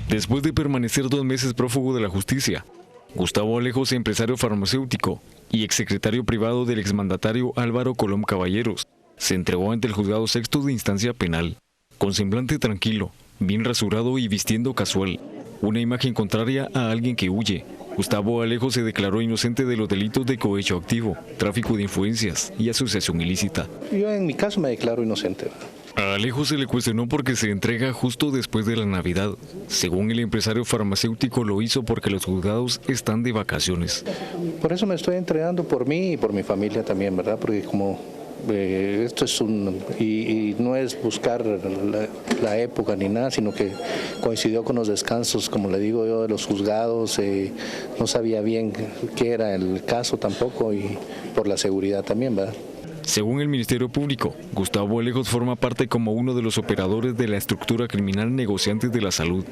Después de permanecer 2 meses prófugo de la justicia, Gustavo Alejos, empresario farmacéutico y exsecretario privado del exmandatario Álvaro Colom Caballeros, se entregó ante el juzgado sexto de instancia penal, con semblante tranquilo, bien rasurado y vistiendo casual, una imagen contraria a alguien que huye. Gustavo Alejos se declaró inocente de los delitos de cohecho activo, tráfico de influencias y asociación ilícita. Yo en mi caso me declaro inocente. A Alejos se le cuestionó porque se entrega justo después de la Navidad. Según el empresario farmacéutico, lo hizo porque los juzgados están de vacaciones. Por eso me estoy entregando por mí y por mi familia también, ¿verdad? Porque como esto es y no es buscar la época ni nada, sino que coincidió con los descansos, como le digo yo, de los juzgados. No sabía bien qué era el caso tampoco y por la seguridad también, ¿verdad? Según el Ministerio Público, Gustavo Alejos forma parte como uno de los operadores de la estructura criminal Negociantes de la Salud,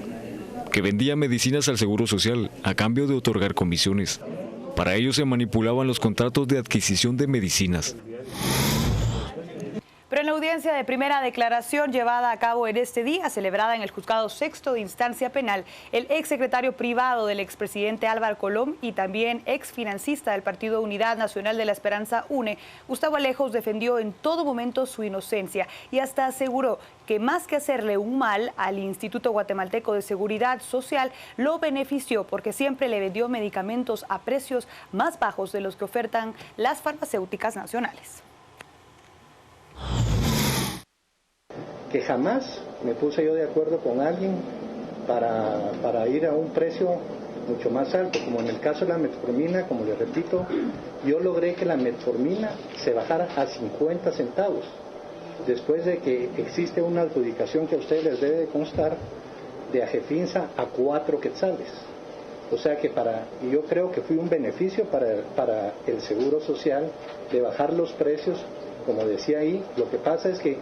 que vendía medicinas al Seguro Social a cambio de otorgar comisiones. Para ello se manipulaban los contratos de adquisición de medicinas. Pero en la audiencia de primera declaración llevada a cabo en este día, celebrada en el juzgado sexto de instancia penal, el exsecretario privado del expresidente Álvaro Colom y también exfinancista del Partido Unidad Nacional de la Esperanza UNE, Gustavo Alejos defendió en todo momento su inocencia y hasta aseguró que más que hacerle un mal al Instituto Guatemalteco de Seguridad Social, lo benefició porque siempre le vendió medicamentos a precios más bajos de los que ofertan las farmacéuticas nacionales. Que jamás me puse yo de acuerdo con alguien para ir a un precio mucho más alto, como en el caso de la metformina, como les repito, yo logré que la metformina se bajara a 50 centavos, después de que existe una adjudicación que a ustedes les debe de constar de Ajefinsa a 4 quetzales. O sea que yo creo que fue un beneficio para el Seguro Social de bajar los precios, como decía ahí. Lo que pasa es que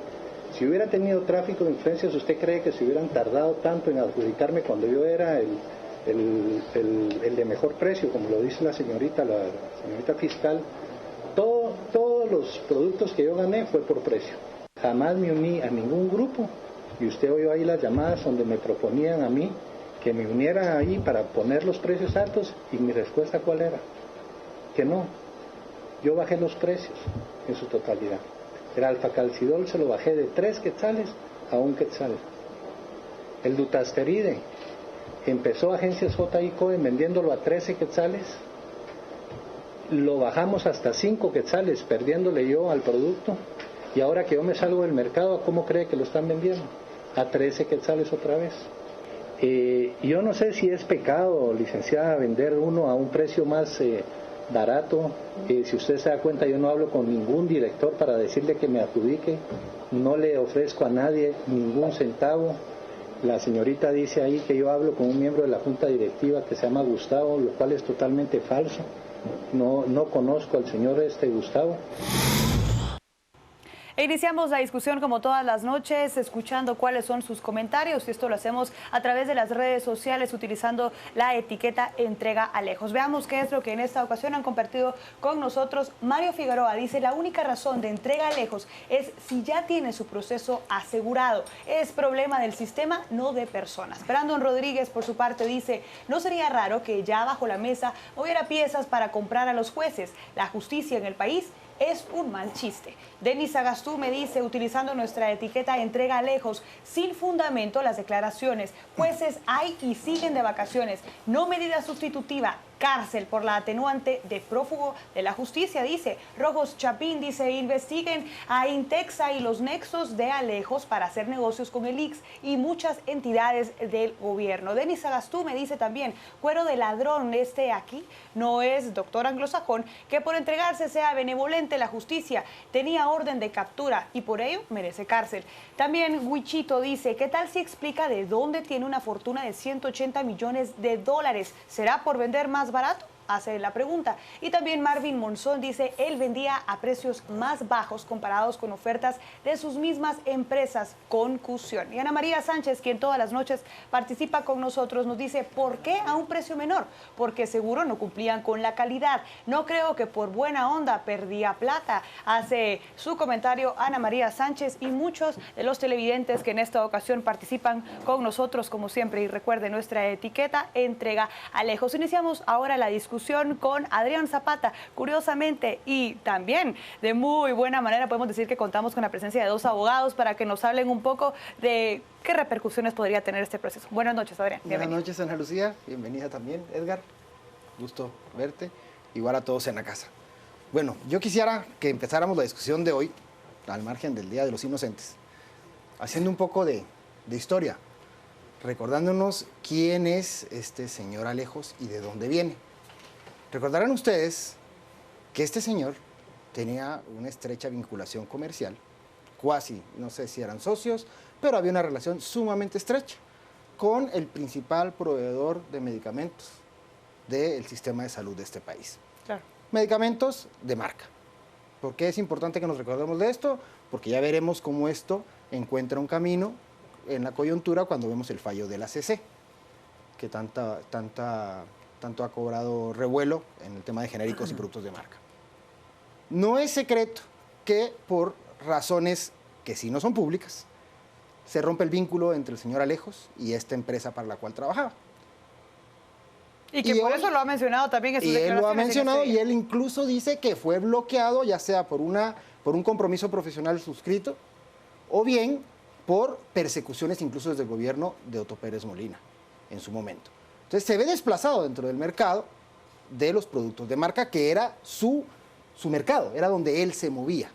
si hubiera tenido tráfico de influencias, ¿usted cree que se hubieran tardado tanto en adjudicarme cuando yo era el de mejor precio, como lo dice la señorita fiscal? Todos los productos que yo gané fue por precio. Jamás me uní a ningún grupo y usted oyó ahí las llamadas donde me proponían a mí que me uniera ahí para poner los precios altos y mi respuesta ¿cuál era? Que no. Yo bajé los precios en su totalidad. El alfacalcidol se lo bajé de 3 quetzales a 1 quetzal. El dutasteride empezó Agencias J.I.C.O.E. vendiéndolo a 13 quetzales. Lo bajamos hasta 5 quetzales, perdiéndole yo al producto. Y ahora que yo me salgo del mercado, ¿cómo cree que lo están vendiendo? A 13 quetzales otra vez. Yo no sé si es pecado, licenciada, vender uno a un precio más barato. Si usted se da cuenta, yo no hablo con ningún director para decirle que me adjudique, no le ofrezco a nadie ningún centavo. La señorita dice ahí que yo hablo con un miembro de la junta directiva que se llama Gustavo, lo cual es totalmente falso. No conozco al señor Gustavo. E iniciamos la discusión como todas las noches, escuchando cuáles son sus comentarios. Y esto lo hacemos a través de las redes sociales, utilizando la etiqueta Entrega Alejos. Veamos qué es lo que en esta ocasión han compartido con nosotros. Mario Figueroa dice: la única razón de Entrega Alejos es si ya tiene su proceso asegurado. Es problema del sistema, no de personas. Brandon Rodríguez, por su parte, dice: no sería raro que ya bajo la mesa hubiera piezas para comprar a los jueces. La justicia en el país es un mal chiste. Denis Agastú me dice, utilizando nuestra etiqueta Entrega Alejos, sin fundamento las declaraciones. Jueces hay y siguen de vacaciones. No medida sustitutiva, cárcel por la atenuante de prófugo de la justicia, dice. Rojos Chapín dice: investiguen a Intexa y los nexos de Alejos para hacer negocios con el IX y muchas entidades del gobierno. Denis Agastú me dice también: cuero de ladrón aquí no es doctor anglosajón que por entregarse sea benevolente la justicia. Tenía orden de captura y por ello merece cárcel. También Huichito dice: ¿qué tal si explica de dónde tiene una fortuna de 180 millones de dólares? ¿Será por vender más barato? hace la pregunta. Y también Marvin Monzón dice, él vendía a precios más bajos comparados con ofertas de sus mismas empresas con Cusión. Y Ana María Sánchez, quien todas las noches participa con nosotros, nos dice, ¿por qué a un precio menor? Porque seguro no cumplían con la calidad. No creo que por buena onda perdía plata. Hace su comentario Ana María Sánchez y muchos de los televidentes que en esta ocasión participan con nosotros, como siempre. Y recuerde, nuestra etiqueta entrega a lejos. Iniciamos ahora la discusión con Adrián Zapata. Curiosamente y también de muy buena manera podemos decir que contamos con la presencia de dos abogados para que nos hablen un poco de qué repercusiones podría tener este proceso. Buenas noches, Adrián. Buenas noches, Ana Lucía. Bienvenida también, Edgar. Gusto verte. Igual a todos en la casa. Bueno, yo quisiera que empezáramos la discusión de hoy, al margen del Día de los Inocentes, haciendo un poco de historia, recordándonos quién es este señor Alejos y de dónde viene. Recordarán ustedes que este señor tenía una estrecha vinculación comercial, cuasi, no sé si eran socios, pero había una relación sumamente estrecha con el principal proveedor de medicamentos del sistema de salud de este país. Claro. Medicamentos de marca. ¿Por qué es importante que nos recordemos de esto? Porque ya veremos cómo esto encuentra un camino en la coyuntura cuando vemos el fallo de la CC, que tanto ha cobrado revuelo en el tema de genéricos y productos de marca. No es secreto que por razones que sí no son públicas, se rompe el vínculo entre el señor Alejos y esta empresa para la cual trabajaba. Y que por eso lo ha mencionado también en sus declaraciones. Y él lo ha mencionado y él incluso dice que fue bloqueado, ya sea por un compromiso profesional suscrito, o bien por persecuciones incluso desde el gobierno de Otto Pérez Molina en su momento. Entonces se ve desplazado dentro del mercado de los productos de marca, que era su mercado, era donde él se movía.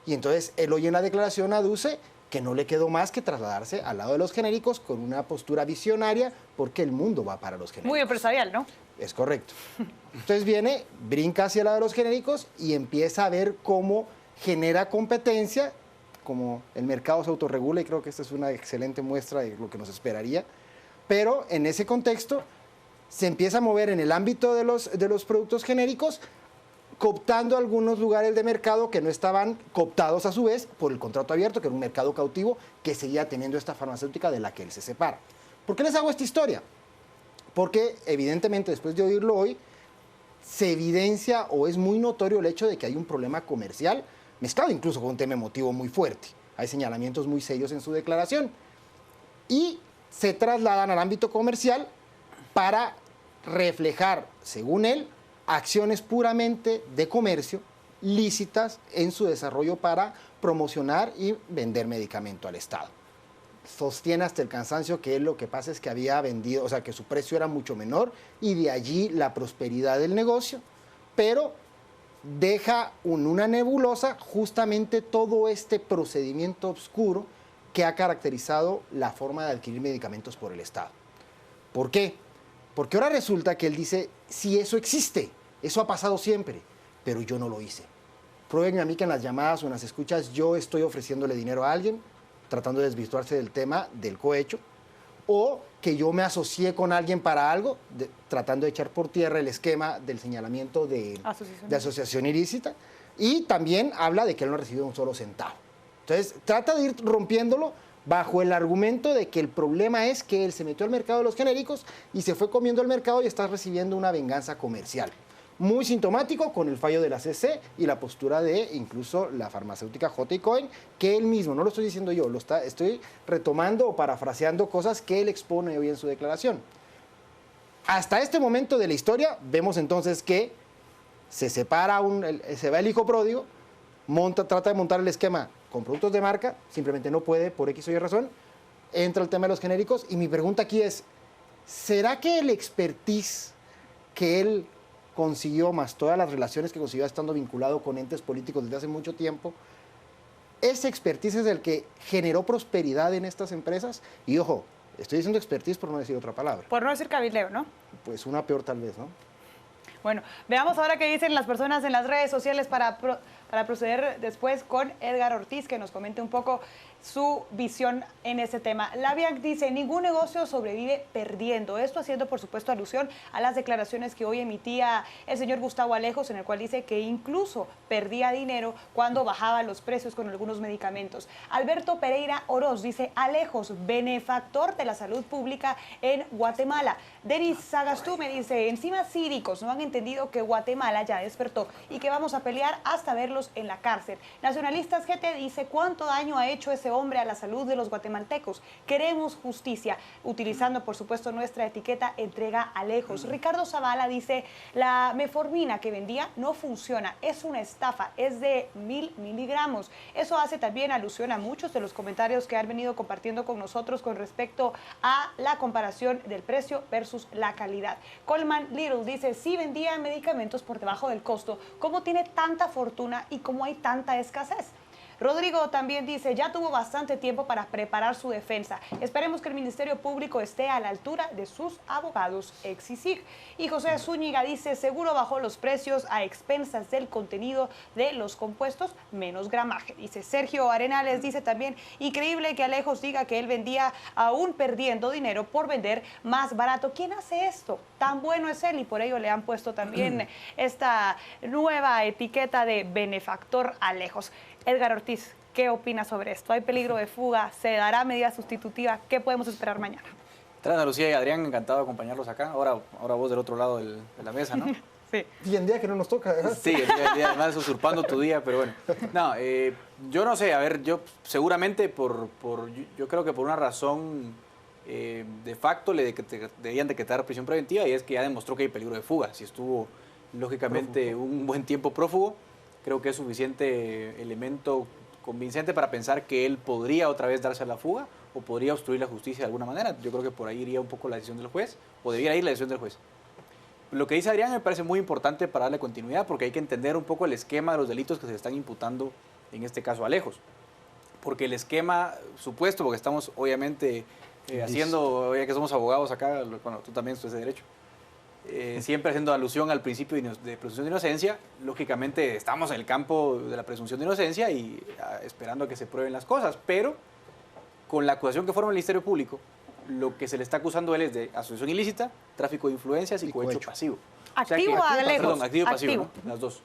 Y entonces él hoy en la declaración aduce que no le quedó más que trasladarse al lado de los genéricos con una postura visionaria, porque el mundo va para los genéricos. Muy empresarial, ¿no? Es correcto. Entonces brinca hacia el lado de los genéricos y empieza a ver cómo genera competencia, como el mercado se autorregula, y creo que esta es una excelente muestra de lo que nos esperaría. Pero en ese contexto se empieza a mover en el ámbito de los productos genéricos, cooptando algunos lugares de mercado que no estaban cooptados a su vez por el contrato abierto, que era un mercado cautivo que seguía teniendo esta farmacéutica de la que él se separa. ¿Por qué les hago esta historia? Porque evidentemente después de oírlo hoy, se evidencia o es muy notorio el hecho de que hay un problema comercial, mezclado incluso con un tema emotivo muy fuerte. Hay señalamientos muy serios en su declaración. Y se trasladan al ámbito comercial para reflejar, según él, acciones puramente de comercio lícitas en su desarrollo para promocionar y vender medicamento al Estado. Sostiene hasta el cansancio que él lo que pasa es que había vendido, o sea, que su precio era mucho menor y de allí la prosperidad del negocio, pero deja una nebulosa justamente todo este procedimiento oscuro que ha caracterizado la forma de adquirir medicamentos por el Estado. ¿Por qué? Porque ahora resulta que él dice, sí, eso existe, eso ha pasado siempre, pero yo no lo hice. Pruébenme a mí que en las llamadas o en las escuchas yo estoy ofreciéndole dinero a alguien, tratando de desvirtuarse del tema del cohecho, o que yo me asocié con alguien para algo, tratando de echar por tierra el esquema del señalamiento de asociación ilícita, y también habla de que él no recibió un solo centavo. Entonces, trata de ir rompiéndolo bajo el argumento de que el problema es que él se metió al mercado de los genéricos y se fue comiendo el mercado y está recibiendo una venganza comercial. Muy sintomático con el fallo de la CC y la postura de incluso la farmacéutica J. Cohen, que él mismo, no lo estoy diciendo yo, estoy retomando o parafraseando cosas que él expone hoy en su declaración. Hasta este momento de la historia vemos entonces que se separa, se va el hijo pródigo, trata de montar el esquema con productos de marca, simplemente no puede por X o Y razón, entra el tema de los genéricos y mi pregunta aquí es, ¿será que el expertise que él consiguió, más todas las relaciones que consiguió estando vinculado con entes políticos desde hace mucho tiempo, ese expertise es el que generó prosperidad en estas empresas? Y ojo, estoy diciendo expertise por no decir otra palabra. Por no decir cabildeo, ¿no? Pues una peor tal vez, ¿no? Bueno, veamos ahora qué dicen las personas en las redes sociales para para proceder después con Edgar Ortiz, que nos comente un poco su visión en ese tema. Labianc dice, ningún negocio sobrevive perdiendo. Esto haciendo, por supuesto, alusión a las declaraciones que hoy emitía el señor Gustavo Alejos, en el cual dice que incluso perdía dinero cuando bajaban los precios con algunos medicamentos. Alberto Pereira Oroz dice, Alejos, benefactor de la salud pública en Guatemala. Denis Sagastú me dice, encima cívicos no han entendido que Guatemala ya despertó y que vamos a pelear hasta verlos en la cárcel. Nacionalistas GT dice, ¿cuánto daño ha hecho ese hombre a la salud de los guatemaltecos? Queremos justicia, utilizando por supuesto nuestra etiqueta entrega Alejos. Ricardo Zavala dice, la meformina que vendía no funciona, es una estafa, es de 1000 miligramos. Eso hace también alusión a muchos de los comentarios que han venido compartiendo con nosotros con respecto a la comparación del precio versus la calidad. Coleman Little dice, sí vendía medicamentos por debajo del costo, ¿cómo tiene tanta fortuna y cómo hay tanta escasez? Rodrigo también dice, ya tuvo bastante tiempo para preparar su defensa. Esperemos que el Ministerio Público esté a la altura de sus abogados, exigir. Y José Zúñiga dice, seguro bajó los precios a expensas del contenido de los compuestos, menos gramaje. Dice Sergio Arenales, dice también, increíble que Alejos diga que él vendía aún perdiendo dinero por vender más barato. ¿Quién hace esto? Tan bueno es él y por ello le han puesto también esta nueva etiqueta de benefactor Alejos. Edgar Ortiz, ¿qué opina sobre esto? ¿Hay peligro de fuga? ¿Se dará medida sustitutiva? ¿Qué podemos esperar mañana? Ana Lucía y Adrián, encantado de acompañarlos acá. Ahora vos del otro lado de la mesa, ¿no? Sí. Y en día que no nos toca, ¿verdad? Sí, el día además usurpando tu día, pero bueno. No, yo no sé, a ver, yo seguramente yo creo que por una razón de facto debían decretar prisión preventiva y es que ya demostró que hay peligro de fuga. Si estuvo, lógicamente, un buen tiempo prófugo, creo que es suficiente elemento convincente para pensar que él podría otra vez darse a la fuga o podría obstruir la justicia de alguna manera. Yo creo que por ahí iría un poco la decisión del juez, o debiera ir la decisión del juez. Lo que dice Adrián me parece muy importante para darle continuidad, porque hay que entender un poco el esquema de los delitos que se están imputando, en este caso a Alejos. Porque el esquema supuesto, porque estamos obviamente haciendo, ya que somos abogados acá, bueno, tú también estudias de Derecho, siempre haciendo alusión al principio de presunción de inocencia, lógicamente estamos en el campo de la presunción de inocencia y esperando a que se prueben las cosas, pero con la acusación que forma el Ministerio Público, lo que se le está acusando a él es de asociación ilícita, tráfico de influencias y cohecho pasivo. Activo o sea que, Alejos. Perdón, activo y pasivo, ¿no? Las dos.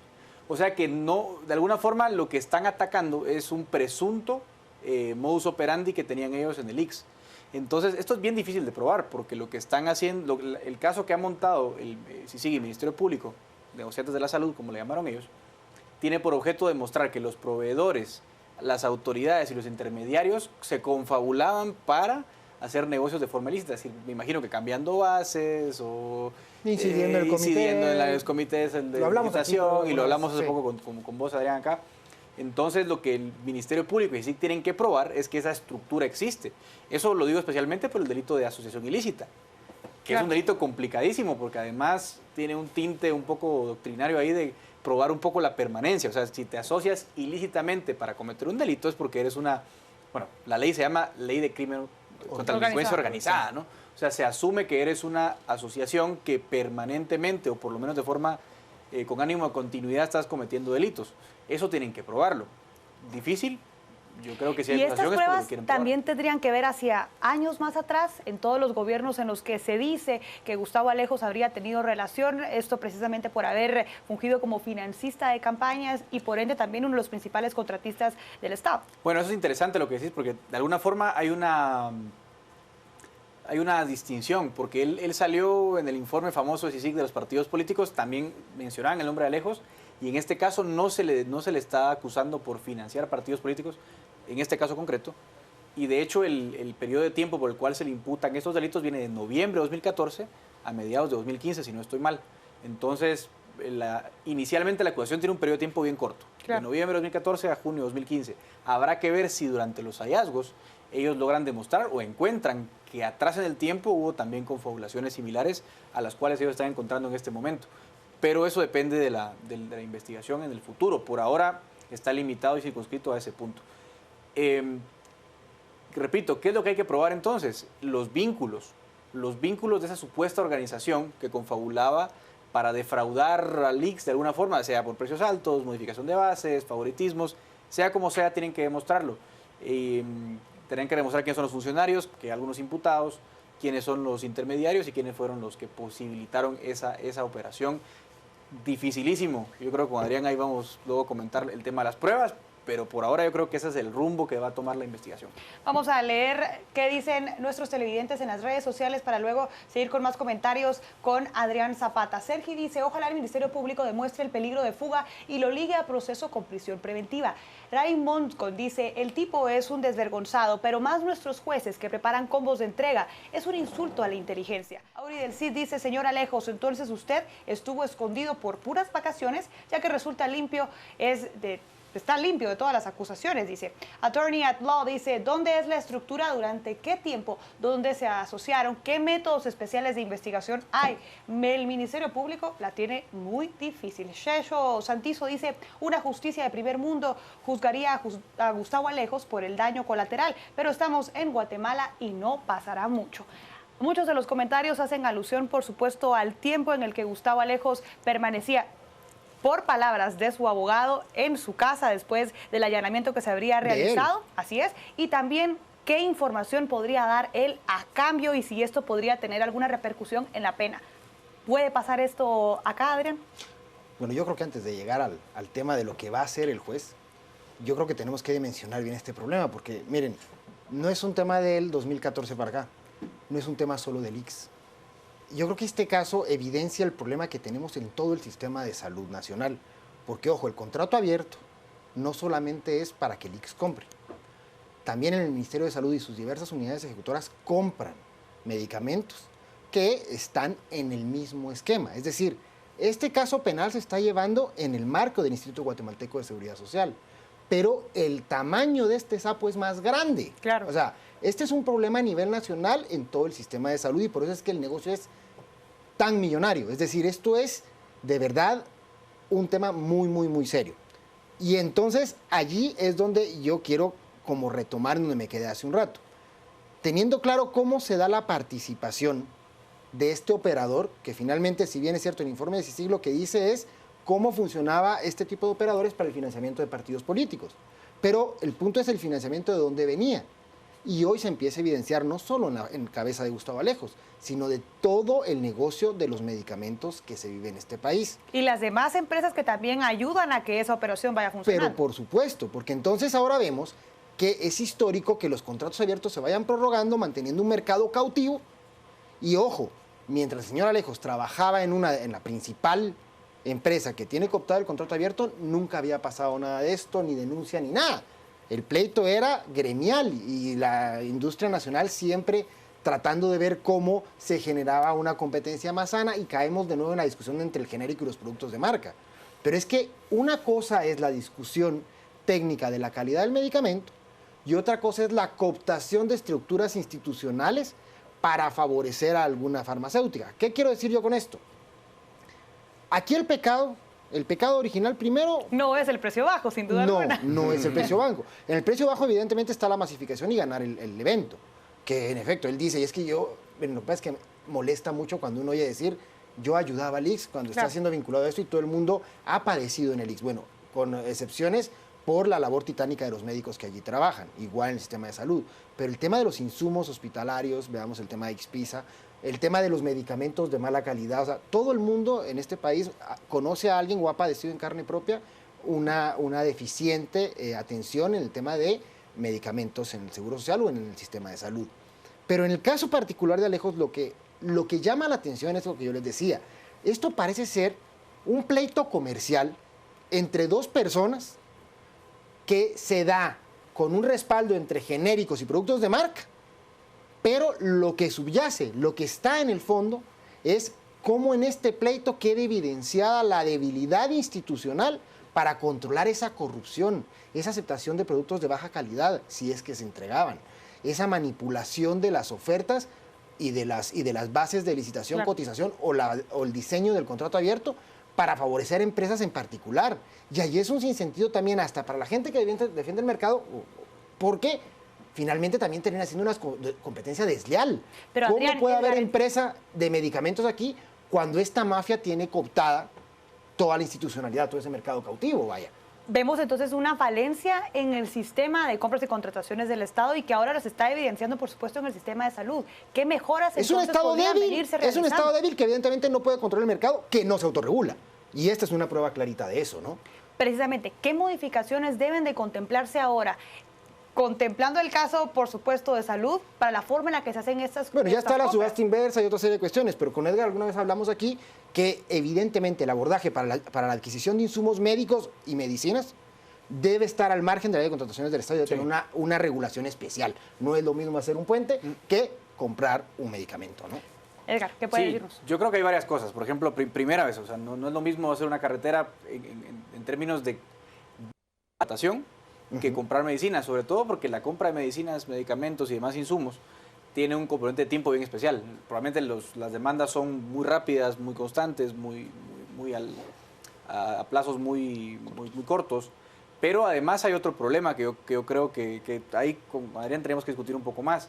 O sea que no, de alguna forma lo que están atacando es un presunto modus operandi que tenían ellos en el IX. Entonces, esto es bien difícil de probar, porque lo que están haciendo, el caso que ha montado el Ministerio Público, negociantes de la salud, como le llamaron ellos, tiene por objeto demostrar que los proveedores, las autoridades y los intermediarios se confabulaban para hacer negocios de forma ilícita. Es decir, me imagino que cambiando bases o incidiendo en el comité, incidiendo en los comités de licitación, y lo hablamos hace poco con vos, Adrián, acá. Entonces, lo que el Ministerio Público y sí tienen que probar es que esa estructura existe. Eso lo digo especialmente por el delito de asociación ilícita, que es un delito complicadísimo, porque además tiene un tinte un poco doctrinario ahí de probar un poco la permanencia. O sea, si te asocias ilícitamente para cometer un delito es porque eres una... Bueno, la ley se llama Ley de Crimen contra la Delincuencia Organizada, ¿no? O sea, se asume que eres una asociación que permanentemente, o por lo menos de forma con ánimo de continuidad, estás cometiendo delitos. Eso tienen que probarlo. ¿Difícil? Yo creo que sí hay y estas pruebas también probar. tendrían que ver hacia años más atrás, en todos los gobiernos en los que se dice que Gustavo Alejos habría tenido relación, esto precisamente por haber fungido como financista de campañas y por ende también uno de los principales contratistas del Estado. Bueno, eso es interesante lo que decís, porque de alguna forma hay una distinción, porque él salió en el informe famoso de CICIG de los partidos políticos, también mencionaban el nombre de Alejos, y en este caso no se le está acusando por financiar partidos políticos, en este caso concreto, y de hecho el periodo de tiempo por el cual se le imputan estos delitos viene de noviembre de 2014 a mediados de 2015, si no estoy mal. Entonces, inicialmente la acusación tiene un periodo de tiempo bien corto, de noviembre de 2014 a junio de 2015. Habrá que ver si durante los hallazgos ellos logran demostrar o encuentran que atrás en el tiempo hubo también confabulaciones similares a las cuales ellos están encontrando en este momento. Pero eso depende de la investigación en el futuro. Por ahora está limitado y circunscrito a ese punto. Repito, ¿qué es lo que hay que probar entonces? Los vínculos de esa supuesta organización que confabulaba para defraudar al ICS de alguna forma, sea por precios altos, modificación de bases, favoritismos, sea como sea, tienen que demostrarlo. Tienen que demostrar quiénes son los funcionarios, que hay algunos imputados, quiénes son los intermediarios y quiénes fueron los que posibilitaron esa operación. Dificilísimo. Yo creo que con Adrián ahí vamos luego a comentar el tema de las pruebas, pero por ahora yo creo que ese es el rumbo que va a tomar la investigación. Vamos a leer qué dicen nuestros televidentes en las redes sociales para luego seguir con más comentarios con Adrián Zapata. Sergi dice, ojalá el Ministerio Público demuestre el peligro de fuga y lo ligue a proceso con prisión preventiva. Raymond dice, el tipo es un desvergonzado, pero más nuestros jueces que preparan combos de entrega. Es un insulto a la inteligencia. Auri del Cid dice, señor Alejos, entonces usted estuvo escondido por puras vacaciones, ya que resulta limpio, está limpio de todas las acusaciones, dice. Attorney at Law dice, ¿dónde es la estructura? ¿Durante qué tiempo? ¿Dónde se asociaron? ¿Qué métodos especiales de investigación hay? El Ministerio Público la tiene muy difícil. Shesho Santizo dice, una justicia de primer mundo juzgaría a Gustavo Alejos por el daño colateral, pero estamos en Guatemala y no pasará mucho. Muchos de los comentarios hacen alusión, por supuesto, al tiempo en el que Gustavo Alejos permanecía, por palabras de su abogado, en su casa después del allanamiento que se habría realizado, así es, y también qué información podría dar él a cambio y si esto podría tener alguna repercusión en la pena. ¿Puede pasar esto acá, Adrián? Bueno, yo creo que antes de llegar al tema de lo que va a hacer el juez, yo creo que tenemos que dimensionar bien este problema, porque miren, no es un tema del 2014 para acá, no es un tema solo del ICS. Yo creo que este caso evidencia el problema que tenemos en todo el sistema de salud nacional. Porque, ojo, el contrato abierto no solamente es para que el ICS compre. También el Ministerio de Salud y sus diversas unidades ejecutoras compran medicamentos que están en el mismo esquema. Es decir, este caso penal se está llevando en el marco del Instituto Guatemalteco de Seguridad Social. Pero el tamaño de este sapo es más grande. Claro. O sea, este es un problema a nivel nacional en todo el sistema de salud y por eso es que el negocio es tan millonario. Es decir, esto es de verdad un tema muy, muy, muy serio. Y entonces allí es donde yo quiero como retomar donde me quedé hace un rato. Teniendo claro cómo se da la participación de este operador, que finalmente, si bien es cierto, el informe de CICIG lo que dice es cómo funcionaba este tipo de operadores para el financiamiento de partidos políticos. Pero el punto es el financiamiento de dónde venía. Y hoy se empieza a evidenciar no solo en cabeza de Gustavo Alejos, sino de todo el negocio de los medicamentos que se vive en este país. Y las demás empresas que también ayudan a que esa operación vaya a funcionar. Pero por supuesto, porque entonces ahora vemos que es histórico que los contratos abiertos se vayan prorrogando, manteniendo un mercado cautivo. Y ojo, mientras el señor Alejos trabajaba en la principal empresa que tiene cooptado el contrato abierto, nunca había pasado nada de esto, ni denuncia, ni nada. El pleito era gremial y la industria nacional siempre tratando de ver cómo se generaba una competencia más sana y caemos de nuevo en la discusión entre el genérico y los productos de marca. Pero es que una cosa es la discusión técnica de la calidad del medicamento y otra cosa es la cooptación de estructuras institucionales para favorecer a alguna farmacéutica. ¿Qué quiero decir yo con esto? Aquí el pecado original primero... No es el precio bajo, sin duda alguna. No es el precio bajo. En el precio bajo evidentemente está la masificación y ganar el evento. Que en efecto, él dice, y es que lo que pasa es que me molesta mucho cuando uno oye decir, yo ayudaba al ICS cuando está siendo vinculado a esto y todo el mundo ha padecido en el ICS. Bueno, con excepciones por la labor titánica de los médicos que allí trabajan, igual en el sistema de salud. Pero el tema de los insumos hospitalarios, veamos el tema de ICSPISA, el tema de los medicamentos de mala calidad, o sea, todo el mundo en este país conoce a alguien o ha padecido en carne propia una deficiente atención en el tema de medicamentos en el Seguro Social o en el sistema de salud. Pero en el caso particular de Alejos, lo que llama la atención es lo que yo les decía. Esto parece ser un pleito comercial entre dos personas que se da con un respaldo entre genéricos y productos de marca, pero lo que subyace, lo que está en el fondo, es cómo en este pleito queda evidenciada la debilidad institucional para controlar esa corrupción, esa aceptación de productos de baja calidad, si es que se entregaban, esa manipulación de las ofertas y de las bases de licitación, claro, cotización o el diseño del contrato abierto para favorecer empresas en particular. Y ahí es un sinsentido también hasta para la gente que defiende el mercado, porque finalmente también termina siendo una competencia desleal. Pero, ¿Cómo Adrián, puede haber empresa de medicamentos aquí cuando esta mafia tiene cooptada toda la institucionalidad, todo ese mercado cautivo, vaya. Vemos entonces una falencia en el sistema de compras y contrataciones del Estado y que ahora los está evidenciando, por supuesto, en el sistema de salud. ¿Qué mejoras entonces podrían venirse realizando? Es un Estado débil que evidentemente no puede controlar el mercado, que no se autorregula. Y esta es una prueba clarita de eso, ¿no? Precisamente, ¿qué modificaciones deben de contemplarse ahora? Contemplando el caso, por supuesto, de salud, para la forma en la que se hacen estas Bueno, ya está la compras. subasta inversa y otra serie de cuestiones, pero con Edgar alguna vez hablamos aquí que evidentemente el abordaje para la adquisición de insumos médicos y medicinas debe estar al margen de la ley de contrataciones del Estado y debe tener una regulación especial. No es lo mismo hacer un puente que comprar un medicamento, ¿no? Edgar, ¿qué puede decirnos? Yo creo que hay varias cosas. Por ejemplo, primera vez, o sea, no es lo mismo hacer una carretera en términos de adaptación que comprar medicinas, sobre todo porque la compra de medicinas, medicamentos y demás insumos tiene un componente de tiempo bien especial. Probablemente las demandas son muy rápidas, muy constantes, a plazos muy cortos, pero además hay otro problema que yo creo que ahí con Adrián tenemos que discutir un poco más.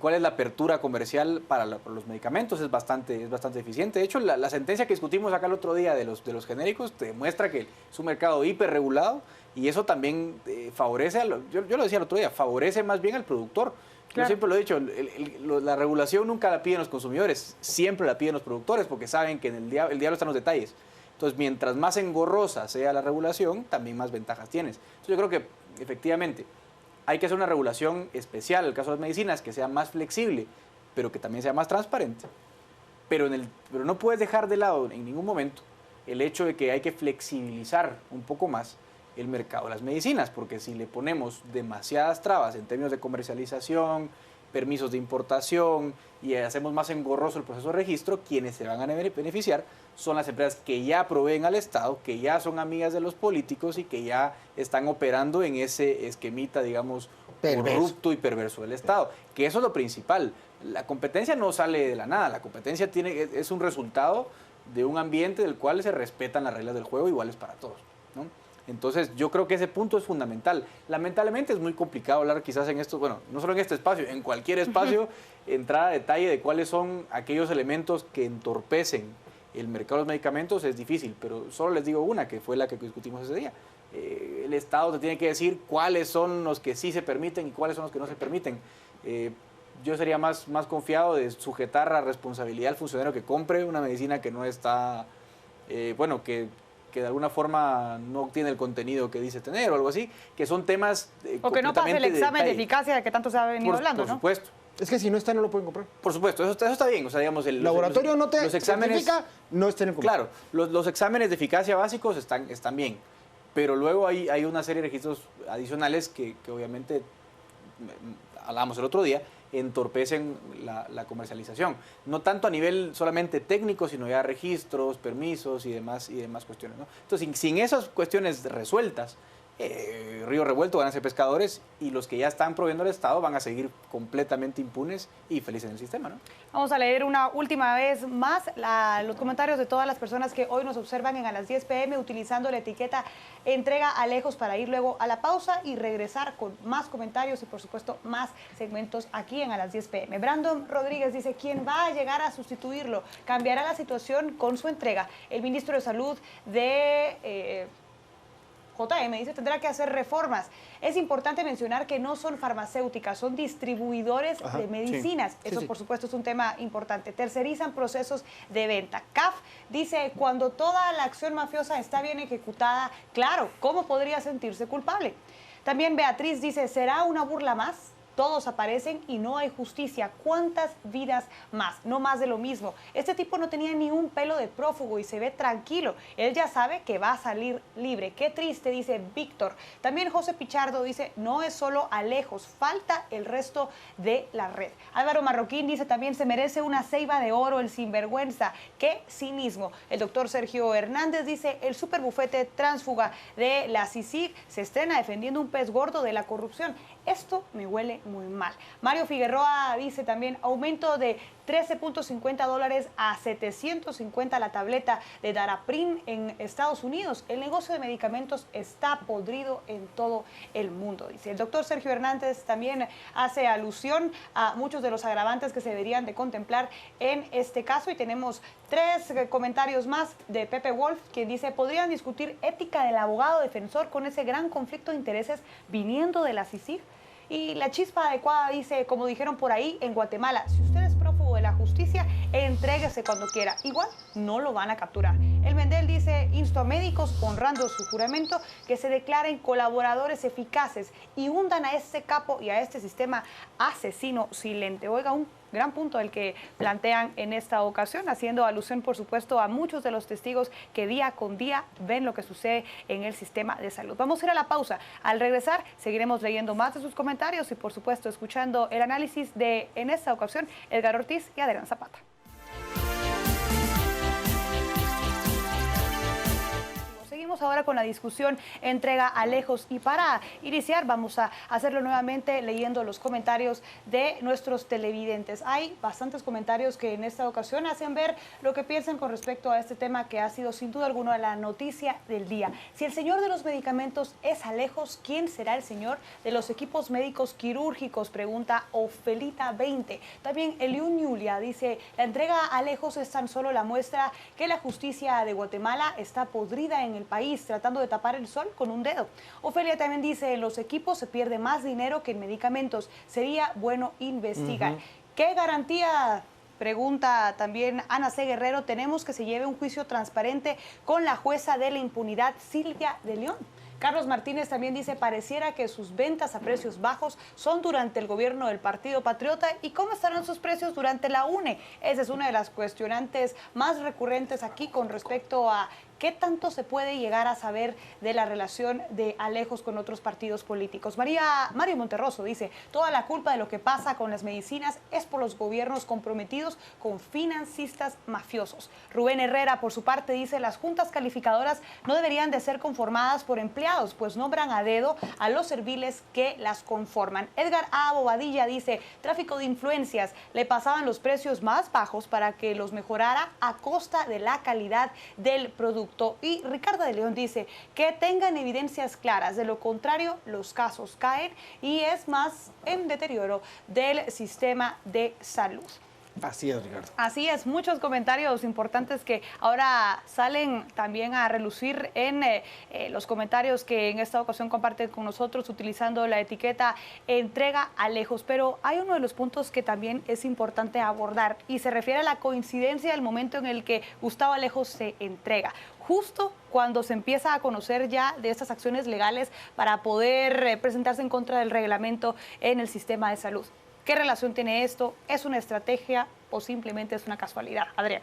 ¿Cuál es la apertura comercial para los medicamentos? Es bastante eficiente. De hecho, la sentencia que discutimos acá el otro día de los genéricos te demuestra que es un mercado hiperregulado y eso también favorece, yo lo decía el otro día, favorece más bien al productor. Claro. Yo siempre lo he dicho, la regulación nunca la piden los consumidores, siempre la piden los productores porque saben que el diablo está en los detalles. Entonces, mientras más engorrosa sea la regulación, también más ventajas tienes. Entonces, yo creo que efectivamente hay que hacer una regulación especial, en el caso de las medicinas, que sea más flexible, pero que también sea más transparente. Pero no puedes dejar de lado en ningún momento el hecho de que hay que flexibilizar un poco más el mercado de las medicinas, porque si le ponemos demasiadas trabas en términos de comercialización, permisos de importación y hacemos más engorroso el proceso de registro, quienes se van a beneficiar son las empresas que ya proveen al Estado, que ya son amigas de los políticos y que ya están operando en ese esquemita, digamos, corrupto y perverso del Estado. Que eso es lo principal. La competencia no sale de la nada, la competencia es un resultado de un ambiente del cual se respetan las reglas del juego iguales para todos, ¿no? Entonces, yo creo que ese punto es fundamental. Lamentablemente es muy complicado hablar quizás en esto, bueno, no solo en este espacio, en cualquier espacio, entrar a detalle de cuáles son aquellos elementos que entorpecen el mercado de los medicamentos es difícil, pero solo les digo una, que fue la que discutimos ese día. El Estado te tiene que decir cuáles son los que sí se permiten y cuáles son los que no se permiten. Yo sería más confiado de sujetar a responsabilidad al funcionario que compre una medicina que no está, que de alguna forma no tiene el contenido que dice tener o algo así, que son temas o que no pase el examen de eficacia de que tanto se ha venido hablando, ¿no? Por supuesto. Es que si no está, no lo pueden comprar. Por supuesto, eso está bien. O sea, digamos, el laboratorio no te los exámenes, certifica, no estén en comprar. Claro, los exámenes de eficacia básicos están bien, pero luego hay una serie de registros adicionales que obviamente, hablábamos el otro día, entorpecen la comercialización. No tanto a nivel solamente técnico, sino ya registros, permisos y demás cuestiones, ¿no? Entonces, sin esas cuestiones resueltas, río revuelto van a ser pescadores y los que ya están proveyendo el Estado van a seguir completamente impunes y felices en el sistema, ¿no? Vamos a leer una última vez más los comentarios de todas las personas que hoy nos observan en A las 10 p.m. utilizando la etiqueta entrega a lejos para ir luego a la pausa y regresar con más comentarios y por supuesto más segmentos aquí en A las 10 p.m. Brandon Rodríguez dice, ¿quién va a llegar a sustituirlo? ¿Cambiará la situación con su entrega? El ministro de Salud de... JM dice, tendrá que hacer reformas. Es importante mencionar que no son farmacéuticas, son distribuidores de medicinas. Eso, por supuesto, es un tema importante. Tercerizan procesos de venta. CAF dice, cuando toda la acción mafiosa está bien ejecutada, claro, ¿cómo podría sentirse culpable? También Beatriz dice, ¿será una burla más? Todos aparecen y no hay justicia. ¿Cuántas vidas más? No más de lo mismo. Este tipo no tenía ni un pelo de prófugo y se ve tranquilo. Él ya sabe que va a salir libre. Qué triste, dice Víctor. También José Pichardo dice, no es solo Alejos, falta el resto de la red. Álvaro Marroquín dice, también se merece una ceiba de oro el sinvergüenza. Qué cinismo. El doctor Sergio Hernández dice, el superbufete tránsfuga de la CICIG se estrena defendiendo un pez gordo de la corrupción. Esto me huele muy mal. Mario Figueroa dice también, aumento de $13.50 a $750 la tableta de Daraprim en Estados Unidos. El negocio de medicamentos está podrido en todo el mundo, dice. El doctor Sergio Hernández también hace alusión a muchos de los agravantes que se deberían de contemplar en este caso, y tenemos 3 comentarios más de Pepe Wolf, quien dice: podrían discutir ética del abogado defensor con ese gran conflicto de intereses viniendo de la CICIG. Y la chispa adecuada dice, como dijeron por ahí en Guatemala, si usted es prófugo de la justicia, entréguese cuando quiera. Igual no lo van a capturar. El Mendel dice, insto a médicos, honrando su juramento, que se declaren colaboradores eficaces y hundan a este capo y a este sistema asesino silente. Oiga, un gran punto el que plantean en esta ocasión, haciendo alusión, por supuesto, a muchos de los testigos que día con día ven lo que sucede en el sistema de salud. Vamos a ir a la pausa. Al regresar, seguiremos leyendo más de sus comentarios y, por supuesto, escuchando el análisis de, en esta ocasión, Edgar Ortiz y Adrián Zapata. Seguimos ahora con la discusión entrega a Lejos, y para iniciar vamos a hacerlo nuevamente leyendo los comentarios de nuestros televidentes. Hay bastantes comentarios que en esta ocasión hacen ver lo que piensan con respecto a este tema que ha sido sin duda alguna la noticia del día. Si el señor de los medicamentos es Alejos, ¿quién será el señor de los equipos médicos quirúrgicos? Pregunta Ofelita 20. También Eliun Yulia dice, la entrega a Alejos es tan solo la muestra que la justicia de Guatemala está podrida en el país, tratando de tapar el sol con un dedo. Ofelia también dice, en los equipos se pierde más dinero que en medicamentos. Sería bueno investigar. ¿Qué garantía? Pregunta también Ana C. Guerrero, tenemos que se lleve un juicio transparente con la jueza de la impunidad, Silvia de León. Carlos Martínez también dice, pareciera que sus ventas a precios bajos son durante el gobierno del Partido Patriota. ¿Y cómo estarán sus precios durante la UNE? Esa es una de las cuestionantes más recurrentes aquí con respecto a ¿qué tanto se puede llegar a saber de la relación de Alejos con otros partidos políticos? Mario Monterroso dice, toda la culpa de lo que pasa con las medicinas es por los gobiernos comprometidos con financistas mafiosos. Rubén Herrera, por su parte, dice, las juntas calificadoras no deberían de ser conformadas por empleados, pues nombran a dedo a los serviles que las conforman. Edgar A. Bobadilla dice, tráfico de influencias, le pasaban los precios más bajos para que los mejorara a costa de la calidad del producto. Y Ricardo de León dice que tengan evidencias claras, de lo contrario los casos caen y es más en deterioro del sistema de salud. Así es, Ricardo. Así es, muchos comentarios importantes que ahora salen también a relucir en los comentarios que en esta ocasión comparten con nosotros utilizando la etiqueta entrega a Lejos. Pero hay uno de los puntos que también es importante abordar y se refiere a la coincidencia del momento en el que Gustavo Alejos se entrega. Justo cuando se empieza a conocer ya de estas acciones legales para poder presentarse en contra del reglamento en el sistema de salud. ¿Qué relación tiene esto? ¿Es una estrategia o simplemente es una casualidad? Adrián.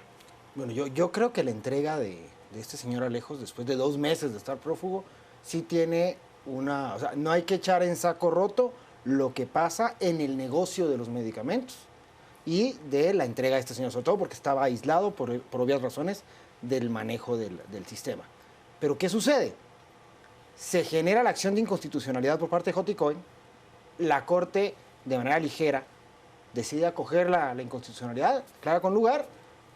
Bueno, yo creo que la entrega de este señor Alejos, después de 2 meses de estar prófugo, sí tiene una... O sea, no hay que echar en saco roto lo que pasa en el negocio de los medicamentos y de la entrega de este señor, sobre todo porque estaba aislado por obvias razones del manejo del sistema. Pero ¿qué sucede? Se genera la acción de inconstitucionalidad por parte de Joticoin, la Corte de manera ligera decide acoger la inconstitucionalidad, clara con lugar,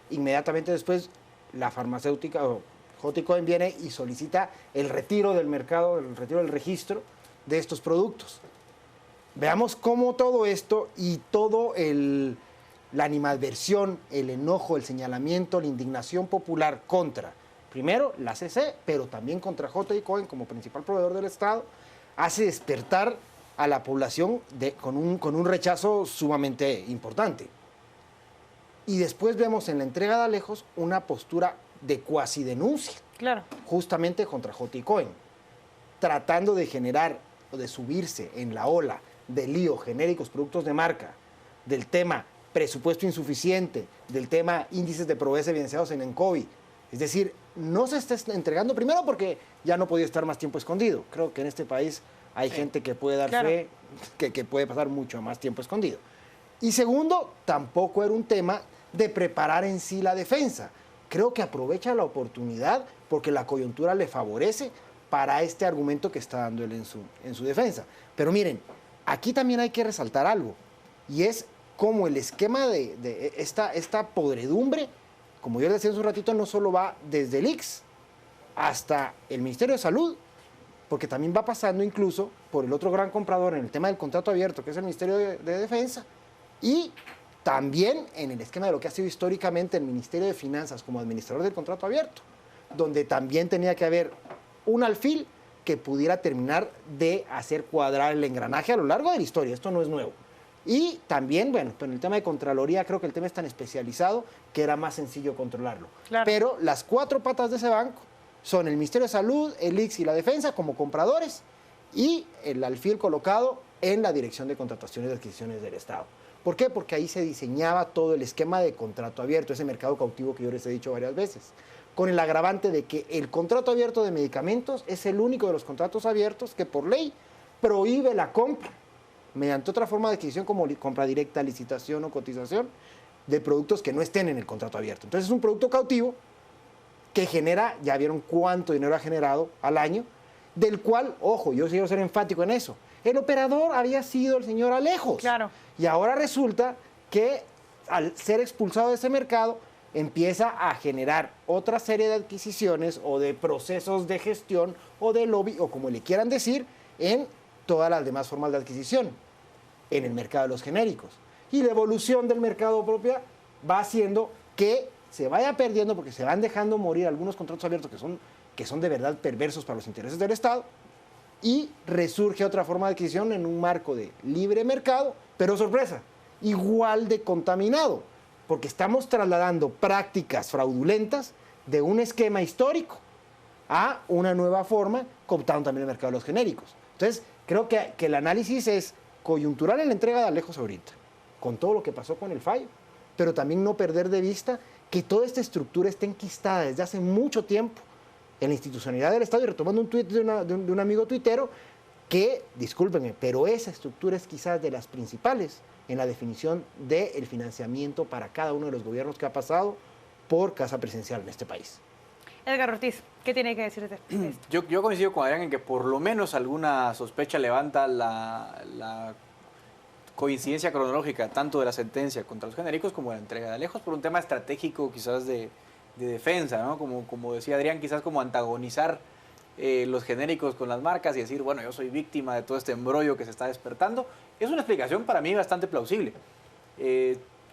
inmediatamente después la farmacéutica o Joticoin viene y solicita el retiro del mercado, el retiro del registro de estos productos. Veamos cómo todo esto y todo la animadversión, el enojo, el señalamiento, la indignación popular contra, primero, la CC, pero también contra Joticoin como principal proveedor del Estado, hace despertar a la población con un rechazo sumamente importante. Y después vemos en la entrega de Alejos una postura de cuasi denuncia, claro, justamente contra Joticoin, tratando de generar o de subirse en la ola del lío genéricos productos de marca, del tema presupuesto insuficiente, del tema índices de pobreza evidenciados en ENCOVI. Es decir, no se está entregando, primero porque ya no podía estar más tiempo escondido. Creo que en este país hay gente que puede dar fe, que puede pasar mucho más tiempo escondido. Y segundo, tampoco era un tema de preparar en sí la defensa. Creo que aprovecha la oportunidad porque la coyuntura le favorece para este argumento que está dando él en su defensa. Pero miren, aquí también hay que resaltar algo, y es cómo el esquema de esta podredumbre, como yo les decía hace un ratito, no solo va desde el ICS hasta el Ministerio de Salud, porque también va pasando incluso por el otro gran comprador en el tema del contrato abierto, que es el Ministerio de Defensa, y también en el esquema de lo que ha sido históricamente el Ministerio de Finanzas como administrador del contrato abierto, donde también tenía que haber un alfil que pudiera terminar de hacer cuadrar el engranaje a lo largo de la historia. Esto no es nuevo. Y también, bueno, en el tema de Contraloría creo que el tema es tan especializado que era más sencillo controlarlo. Claro. Pero las 4 patas de ese banco son el Ministerio de Salud, el ICS y la Defensa como compradores y el alfil colocado en la Dirección de Contrataciones y Adquisiciones del Estado. ¿Por qué? Porque ahí se diseñaba todo el esquema de contrato abierto, ese mercado cautivo que yo les he dicho varias veces, con el agravante de que el contrato abierto de medicamentos es el único de los contratos abiertos que por ley prohíbe la compra mediante otra forma de adquisición como compra directa, licitación o cotización de productos que no estén en el contrato abierto. Entonces es un producto cautivo que genera, ya vieron cuánto dinero ha generado al año, del cual, ojo, yo quiero ser enfático en eso, el operador había sido el señor Alejos. Claro. Y ahora resulta que al ser expulsado de ese mercado empieza a generar otra serie de adquisiciones o de procesos de gestión o de lobby o como le quieran decir en todas las demás formas de adquisición en el mercado de los genéricos. Y la evolución del mercado propia va haciendo que se vaya perdiendo porque se van dejando morir algunos contratos abiertos que son de verdad perversos para los intereses del Estado y resurge otra forma de adquisición en un marco de libre mercado, pero sorpresa, igual de contaminado, porque estamos trasladando prácticas fraudulentas de un esquema histórico a una nueva forma, cooptando también el mercado de los genéricos. Entonces, creo que el análisis es coyuntural en la entrega de Alejos ahorita, con todo lo que pasó con el fallo, pero también no perder de vista que toda esta estructura está enquistada desde hace mucho tiempo en la institucionalidad del Estado, y retomando un tuit de un amigo tuitero, que, discúlpenme, pero esa estructura es quizás de las principales en la definición del financiamiento para cada uno de los gobiernos que ha pasado por Casa Presidencial en este país. Edgar Ortiz, ¿qué tiene que decir de esto? Yo coincido con Adrián en que por lo menos alguna sospecha levanta la coincidencia cronológica tanto de la sentencia contra los genéricos como de la entrega de Alejos por un tema estratégico quizás de defensa, ¿no? Como decía Adrián, quizás como antagonizar los genéricos con las marcas y decir, bueno, yo soy víctima de todo este embrollo que se está despertando. Es una explicación para mí bastante plausible.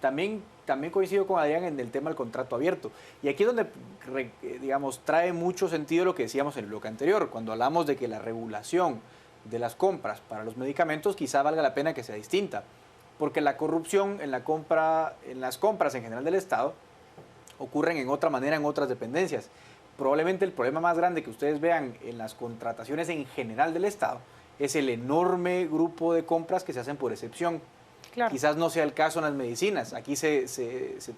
También coincido con Adrián en el tema del contrato abierto. Y aquí es donde, digamos, trae mucho sentido lo que decíamos en el bloque anterior, cuando hablamos de que la regulación de las compras para los medicamentos quizá valga la pena que sea distinta. Porque la corrupción en las compras en general del Estado ocurren en otra manera en otras dependencias. Probablemente el problema más grande que ustedes vean en las contrataciones en general del Estado es el enorme grupo de compras que se hacen por excepción. Claro. Quizás no sea el caso en las medicinas. Aquí se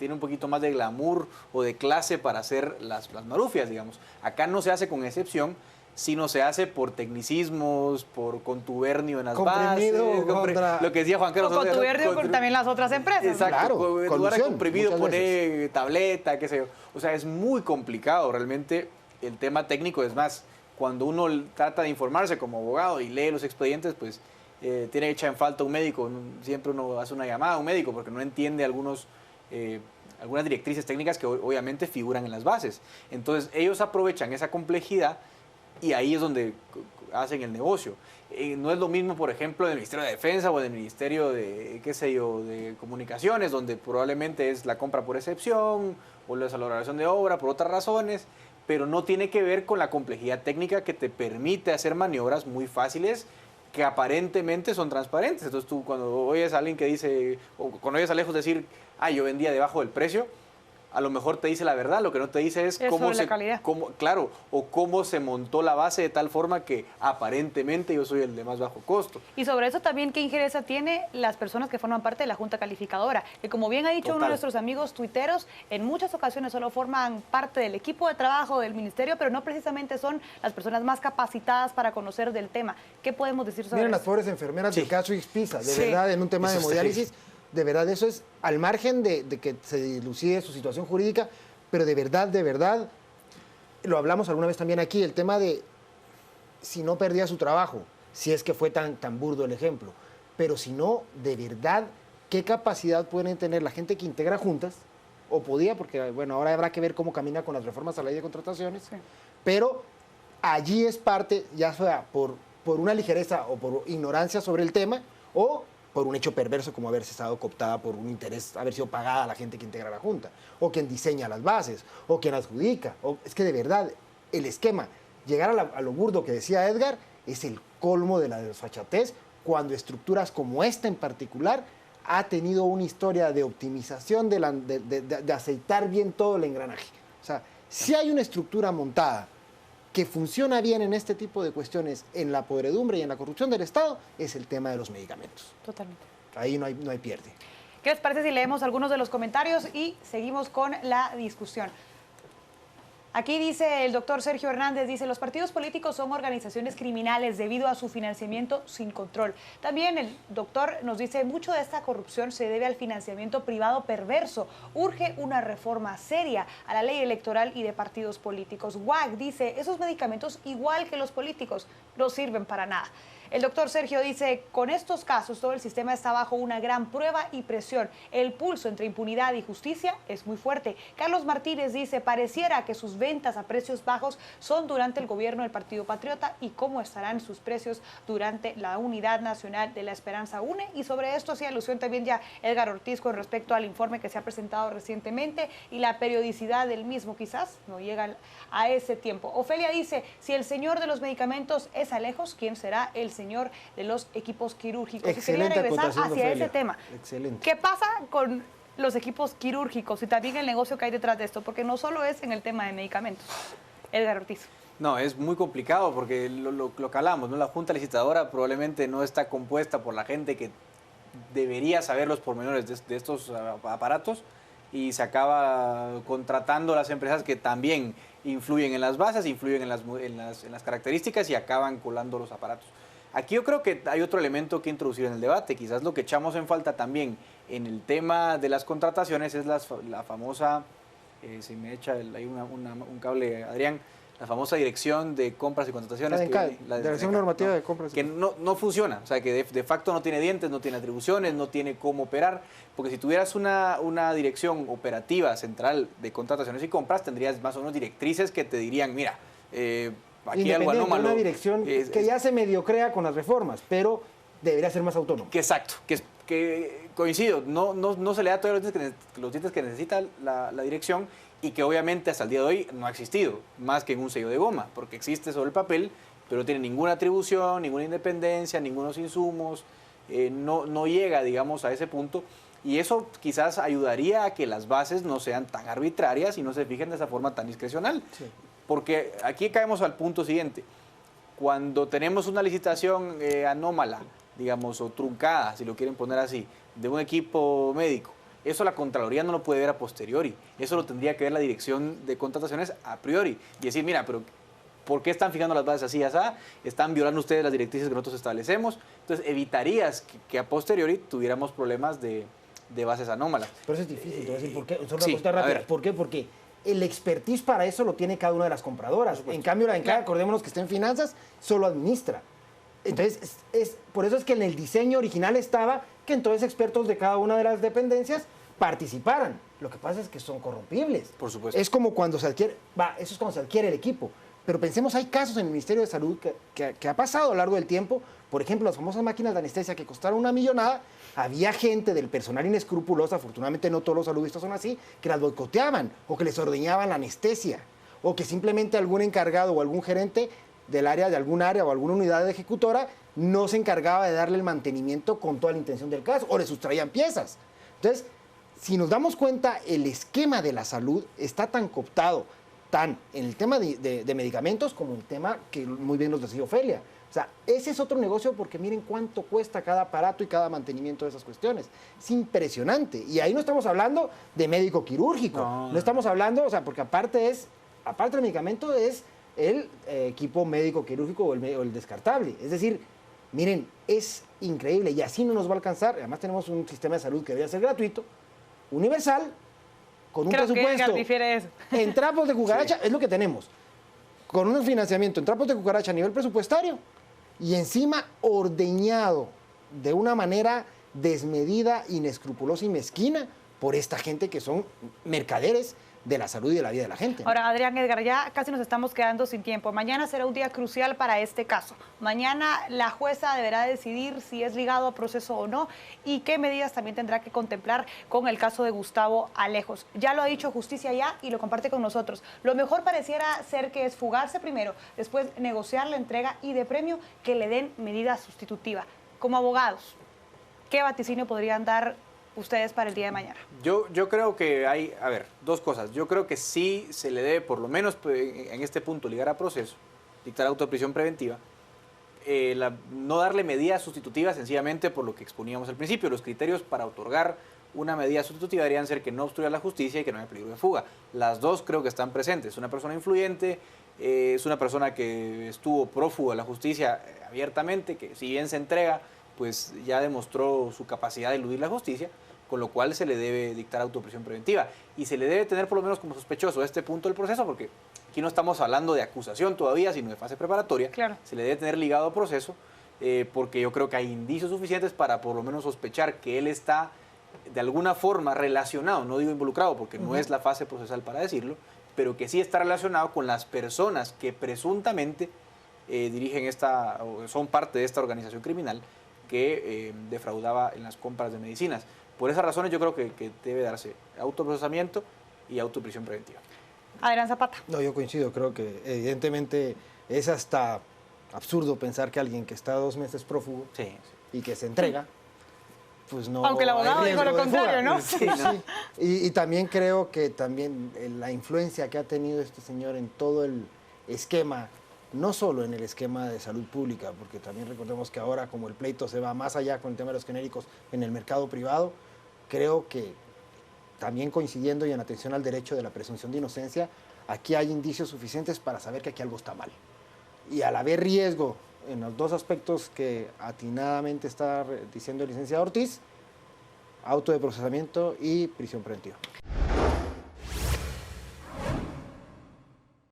tiene un poquito más de glamour o de clase para hacer las marufias, digamos. Acá no se hace con excepción, sino se hace por tecnicismos, por contubernio en las bases. Lo que decía Juan Carlos. O contubernio con también las otras empresas. Exacto. Claro, en lugar de comprimido pone tableta, qué sé yo. O sea, es muy complicado realmente el tema técnico. Es más, cuando uno trata de informarse como abogado y lee los expedientes, pues tiene hecha en falta un médico. Siempre uno hace una llamada a un médico porque no entiende algunas directrices técnicas que obviamente figuran en las bases. Entonces, ellos aprovechan esa complejidad y ahí es donde hacen el negocio. No es lo mismo, por ejemplo, del Ministerio de Defensa o del Ministerio de, qué sé yo, de Comunicaciones, donde probablemente es la compra por excepción o la valoración de obra por otras razones, pero no tiene que ver con la complejidad técnica que te permite hacer maniobras muy fáciles que aparentemente son transparentes. Entonces tú cuando oyes a alguien que dice, o cuando oyes a Alejos decir, yo vendía debajo del precio, a lo mejor te dice la verdad, lo que no te dice es cómo se montó la base de tal forma que aparentemente yo soy el de más bajo costo. Y sobre eso también, ¿qué injerencia tiene las personas que forman parte de la Junta Calificadora? Que como bien ha dicho uno de nuestros amigos tuiteros, en muchas ocasiones solo forman parte del equipo de trabajo del ministerio, pero no precisamente son las personas más capacitadas para conocer del tema. ¿Qué podemos decir sobre eso? Miren las pobres enfermeras del caso Xpisa, de verdad, en un tema de hemodiálisis. De verdad, eso es al margen de que se dilucide su situación jurídica, pero de verdad, lo hablamos alguna vez también aquí, el tema de si no perdía su trabajo, si es que fue tan burdo el ejemplo, pero si no, de verdad, qué capacidad pueden tener la gente que integra juntas, o podía, porque bueno, ahora habrá que ver cómo camina con las reformas a la ley de contrataciones, Sí. pero allí es parte, ya sea por una ligereza o por ignorancia sobre el tema, o por un hecho perverso como haberse estado cooptada por un interés, haber sido pagada a la gente que integra la Junta, o quien diseña las bases, o quien adjudica. Es que de verdad, el esquema, llegar a lo burdo que decía Edgar, es el colmo de la desfachatez, cuando estructuras como esta en particular ha tenido una historia de optimización, de aceitar bien todo el engranaje. O sea, si hay una estructura montada que funciona bien en este tipo de cuestiones, en la podredumbre y en la corrupción del Estado, es el tema de los medicamentos. Totalmente. Ahí no hay pierde. ¿Qué les parece si leemos algunos de los comentarios y seguimos con la discusión? Aquí dice el doctor Sergio Hernández, dice, los partidos políticos son organizaciones criminales debido a su financiamiento sin control. También el doctor nos dice, mucho de esta corrupción se debe al financiamiento privado perverso. Urge una reforma seria a la ley electoral y de partidos políticos. WAC dice, esos medicamentos, igual que los políticos, no sirven para nada. El doctor Sergio dice, con estos casos todo el sistema está bajo una gran prueba y presión. El pulso entre impunidad y justicia es muy fuerte. Carlos Martínez dice, pareciera que sus ventas a precios bajos son durante el gobierno del Partido Patriota y cómo estarán sus precios durante la Unidad Nacional de la Esperanza UNE. Y sobre esto hacía alusión también ya Edgar Ortiz con respecto al informe que se ha presentado recientemente y la periodicidad del mismo. Quizás no llegan a ese tiempo. Ofelia dice, si el señor de los medicamentos es Alejos, ¿quién será el señor de los equipos quirúrgicos? Excelente, y quería regresar acotación de hacia Ofelia. ese tema. Excelente. ¿Qué pasa con los equipos quirúrgicos y también el negocio que hay detrás de esto? Porque no solo es en el tema de medicamentos. Edgar Ortiz. No, es muy complicado porque lo que hablamos, ¿no? La Junta Licitadora probablemente no está compuesta por la gente que debería saber los pormenores de estos aparatos y se acaba contratando a las empresas que también influyen en las bases, influyen en las características y acaban colando los aparatos. Aquí yo creo que hay otro elemento que introducir en el debate. Quizás lo que echamos en falta también en el tema de las contrataciones es la famosa, si me echa ahí un cable, Adrián, la famosa dirección de compras y contrataciones. La Dirección Normativa de Compras. Que no funciona, o sea, que de facto no tiene dientes, no tiene atribuciones, no tiene cómo operar, porque si tuvieras una dirección operativa central de contrataciones y compras, tendrías más o menos directrices que te dirían, mira, aquí hay algo anómalo. Una dirección que ya se medio crea con las reformas, pero debería ser más autónoma. Que exacto, que coincido, no se le da todos los dientes que necesita la dirección y que obviamente hasta el día de hoy no ha existido, más que en un sello de goma, porque existe sobre el papel, pero no tiene ninguna atribución, ninguna independencia, ningunos insumos, no llega, digamos, a ese punto. Y eso quizás ayudaría a que las bases no sean tan arbitrarias y no se fijen de esa forma tan discrecional. Sí. Porque aquí caemos al punto siguiente. Cuando tenemos una licitación anómala, digamos, o truncada, si lo quieren poner así, de un equipo médico, eso la Contraloría no lo puede ver a posteriori. Eso lo tendría que ver la Dirección de Contrataciones a priori. Y decir, mira, pero ¿por qué están fijando las bases así y así? ¿Están violando ustedes las directrices que nosotros establecemos? Entonces, evitarías que a posteriori tuviéramos problemas de bases anómalas. Pero eso es difícil, te voy a decir por qué. Sí, ¿Por qué? Porque el expertise para eso lo tiene cada una de las compradoras. En cambio, la encarga, acordémonos que está en finanzas, solo administra. Entonces, por eso es que en el diseño original estaba que entonces expertos de cada una de las dependencias participaran. Lo que pasa es que son corrompibles. Por supuesto. Es como cuando se adquiere, eso es cuando se adquiere el equipo. Pero pensemos, hay casos en el Ministerio de Salud que ha pasado a lo largo del tiempo. Por ejemplo, las famosas máquinas de anestesia que costaron una millonada. Había gente del personal inescrupulosa, afortunadamente no todos los saludistas son así, que las boicoteaban o que les ordeñaban la anestesia. O que simplemente algún encargado o algún gerente del área, de algún área o alguna unidad ejecutora no se encargaba de darle el mantenimiento con toda la intención del caso o le sustraían piezas. Entonces, si nos damos cuenta, el esquema de la salud está tan cooptado, tan en el tema de medicamentos como el tema que muy bien nos decía Ofelia. O sea, ese es otro negocio porque miren cuánto cuesta cada aparato y cada mantenimiento de esas cuestiones. Es impresionante. Y ahí no estamos hablando de médico quirúrgico. No estamos hablando, o sea, porque aparte del medicamento es el equipo médico quirúrgico o el descartable. Es decir, miren, es increíble y así no nos va a alcanzar. Además tenemos un sistema de salud que debería ser gratuito, universal, con un presupuesto en trapos de cucaracha, es lo que tenemos. Con un financiamiento en trapos de cucaracha a nivel presupuestario y encima ordeñado de una manera desmedida, inescrupulosa y mezquina por esta gente que son mercaderes de la salud y de la vida de la gente, ¿no? Ahora, Adrián, Edgar, ya casi nos estamos quedando sin tiempo. Mañana será un día crucial para este caso. Mañana la jueza deberá decidir si es ligado a proceso o no y qué medidas también tendrá que contemplar con el caso de Gustavo Alejos. Ya lo ha dicho Justicia ya y lo comparte con nosotros. Lo mejor pareciera ser que es fugarse primero, después negociar la entrega y de premio que le den medida sustitutiva. Como abogados, ¿qué vaticinio podrían dar ustedes para el día de mañana? Yo creo que hay, a ver, dos cosas. Yo creo que sí se le debe, por lo menos en este punto, ligar a proceso, dictar auto de prisión preventiva, no darle medidas sustitutivas sencillamente por lo que exponíamos al principio. Los criterios para otorgar una medida sustitutiva deberían ser que no obstruya la justicia y que no haya peligro de fuga. Las dos creo que están presentes. Es una persona influyente, es una persona que estuvo prófugo de la justicia abiertamente, que si bien se entrega, pues ya demostró su capacidad de eludir la justicia, con lo cual se le debe dictar autoprisión preventiva y se le debe tener por lo menos como sospechoso a este punto del proceso, porque aquí no estamos hablando de acusación todavía, sino de fase preparatoria. Claro. Se le debe tener ligado a proceso, porque yo creo que hay indicios suficientes para por lo menos sospechar que él está de alguna forma relacionado, no digo involucrado porque no es la fase procesal para decirlo, pero que sí está relacionado con las personas que presuntamente dirigen o son parte de esta organización criminal que defraudaba en las compras de medicinas. Por esas razones yo creo que debe darse autoprocesamiento y autoprisión preventiva. Adrián Zapata. No, yo coincido, creo que evidentemente es hasta absurdo pensar que alguien que está 2 meses prófugo Sí. y que se entrega, pues no. Aunque el abogado hay dijo lo riesgo de fuga. contrario, ¿no? Sí, ¿no? Sí. Y también creo que también la influencia que ha tenido este señor en todo el esquema, no solo en el esquema de salud pública, porque también recordemos que ahora como el pleito se va más allá con el tema de los genéricos en el mercado privado, creo que también coincidiendo y en atención al derecho de la presunción de inocencia, aquí hay indicios suficientes para saber que aquí algo está mal. Y al haber riesgo en los dos aspectos que atinadamente está diciendo el licenciado Ortiz, auto de procesamiento y prisión preventiva.